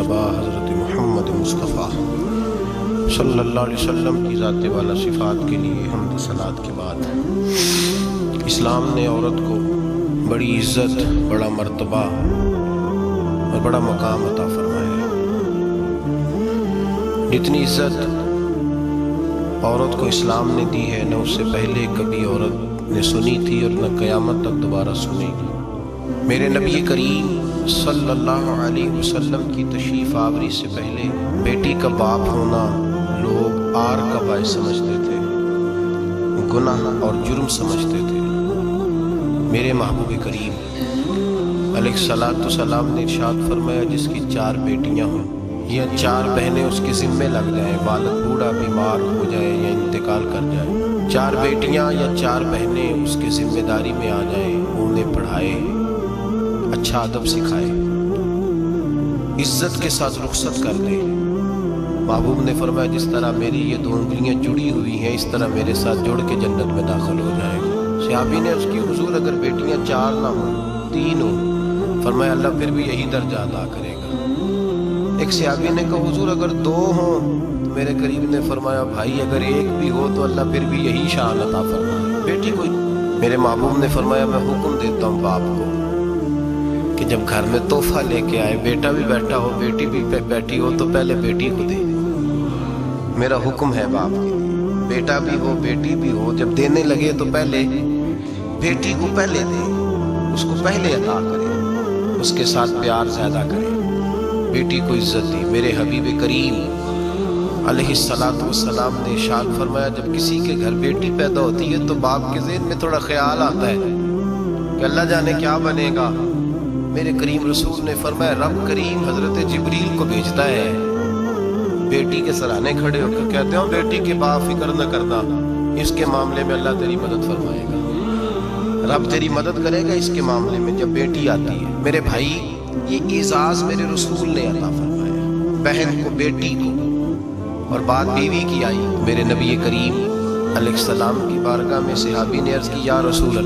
मुज्तबा हज़रत मोहम्मद मुस्तफ़ा सल्लल्लाहु अलैहि वसल्लम की ज़ात वाला सिफ़ात के लिए हम्द सलात के बाद इस्लाम ने औरत को बड़ी इज़्ज़त, बड़ा मर्तबा और बड़ा मकाम अता फरमाया है। जितनी इज़्ज़त औरत को इस्लाम ने दी है न उससे पहले कभी औरत ने सुनी थी और न क़यामत तक दोबारा सुनेगी। मेरे नबी करीम सल्लल्लाहु अलैहि वसल्लम की तशरीफ़ आवरी से पहले बेटी का बाप होना लोग आर का बायस समझते थे, गुनाह और जुर्म समझते थे। मेरे महबूब करीम अलैहिस्सलाम ने इरशाद फरमाया, जिसकी 4 बेटियां हों या 4 बहनें उसके ज़िम्मे लग जाएं, बालक बूढ़ा बीमार हो जाए या इंतकाल कर जाए, 4 बेटियां या 4 बहनें उसके ज़िम्मेदारी में आ जाएं, उन्हें पढ़ाए, अच्छा अदब सिखाए, इज्जत के साथ रुखसत कर दे। महबूब ने फरमाया, जिस तरह मेरी ये 2 उंगलियां जुड़ी हुई हैं इस तरह मेरे साथ जुड़ के जन्नत में दाखिल हो जाएगा। सहाबी ने उसकी हुजूर अगर बेटियां 4 ना हो 3 हो, फरमाया अल्लाह फिर भी यही दर्जा अदा करेगा। एक सहाबी ने कहा हुजूर अगर 2 हो, तो मेरे करीब ने फरमाया भाई अगर 1 भी हो तो अल्लाह फिर भी यही शान अता फरमाए, बेटी कोई। मेरे महबूब ने फरमाया मैं हुक्म देता हूँ बाप को कि जब घर में तोहफा लेके आए, बेटा भी बैठा हो बेटी भी बैठी हो, तो पहले बेटी को दे। मेरा हुक्म है बाप के, बेटा भी हो बेटी भी हो, जब देने लगे तो पहले बेटी को पहले दे, उसको पहले अता करे, उसके साथ प्यार ज्यादा करे, बेटी को इज्जत दी। मेरे हबीब करीम अलैहिस्सलातु वस्सलाम ने इरशाद फरमाया, जब किसी के घर बेटी पैदा होती है तो बाप के ज़हन में थोड़ा ख्याल आता है कि अल्लाह जाने क्या बनेगा। मेरे करीम रसूल ने फरमाया रब करीम हजरत जिब्रील को भेजता है, बेटी के सराहने खड़े होकर कहते हो बेटी के बाप फिक्र न करना, इसके मामले में अल्लाह तेरी मदद फरमाएगा, रब तेरी मदद करेगा इसके मामले में जब बेटी आती है। मेरे भाई ये एजाज मेरे रसूल ने अता फरमाया, बहन को बेटी को, और बात बीवी की आई। मेरे नबी करीम अलैहिस्सलाम की बारगाह में सहाबी ने अर्ज की, या रसूल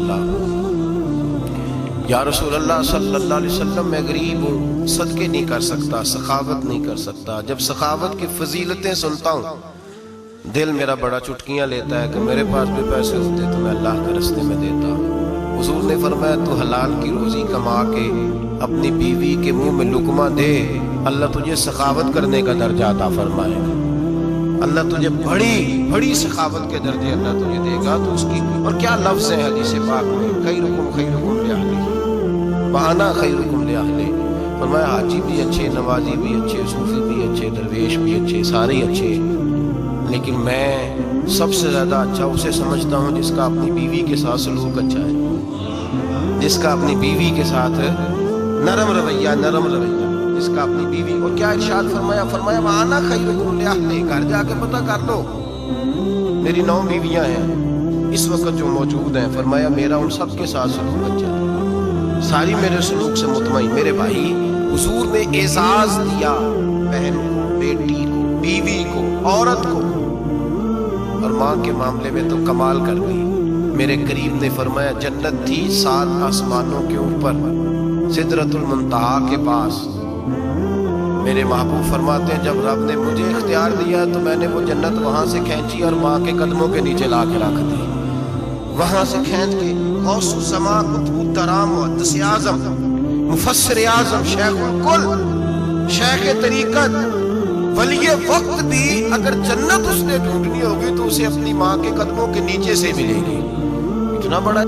अल्लाह सल्लल्लाहु अलैहि वसल्लम, मैं गरीब हूँ, सदके नहीं कर सकता, सखावत नहीं कर सकता। जब सखावत की फजीलतें सुनता हूँ दिल मेरा बड़ा चुटकियाँ लेता है कि मेरे पास भी पैसे होते तो मैं अल्लाह के रास्ते में देता। हुजूर ने फरमाया तू हलाल की रोजी कमा के अपनी बीवी के मुंह में लुकमा दे, अल्लाह तुझे सखावत करने का दर्जा अता फरमाएगा, अल्लाह तुझे बड़ी बड़ी सखावत के दर्जे अल्लाह तुझे देगा। तो उसकी और क्या लफ्ज़ है हदीस पाक में, खैरुकुम लिअहली बहाना खैरुकुम लिअहली। फरमाया हाजी भी अच्छे, नवाजी भी अच्छे, सूफी भी अच्छे, दरवेश भी अच्छे, सारे अच्छे, लेकिन मैं सबसे ज़्यादा अच्छा उसे समझता हूँ जिसका अपनी बीवी के साथ सलूक अच्छा है, जिसका अपनी बीवी के साथ नरम रवैया, जिसका अपनी बीवी। और क्या इरशाद फरमाया, फरमाया आना खैरुकुम लिअहली, घर जाके पता कर लो मेरी 9 बीवियां हैं इस वक्त जो मौजूद हैं, फरमाया मेरा उन सब के साथ सलूक अच्छा है, सारी मेरे सलूक से मुतमईन। मेरे भाई हुजूर ने एजाज दिया बहन को, बेटी को, बीवी को, औरत को, और माँ के मामले में तो कमाल कर दी। मेरे करीम ने फरमाया जन्नत थी 7 आसमानों के ऊपर सिदरतुल मुंतहा के पास। मेरे महबूब फरमाते हैं जब रब ने मुझे इख्तियार दिया तो मैंने वो जन्नत वहां से खींची और माँ के कदमों के नीचे ला के रख दी। वहां से खींच के गौसुल ज़मा कुतुब तराम मुहद्दिस आज़म मुफस्सिर आज़म शेखुल कुल शेख तरीकत वली वक्त भी अगर जन्नत उसने ढूंढनी होगी तो उसे अपनी माँ के कदमों के नीचे से मिलेगी। इतना बड़ा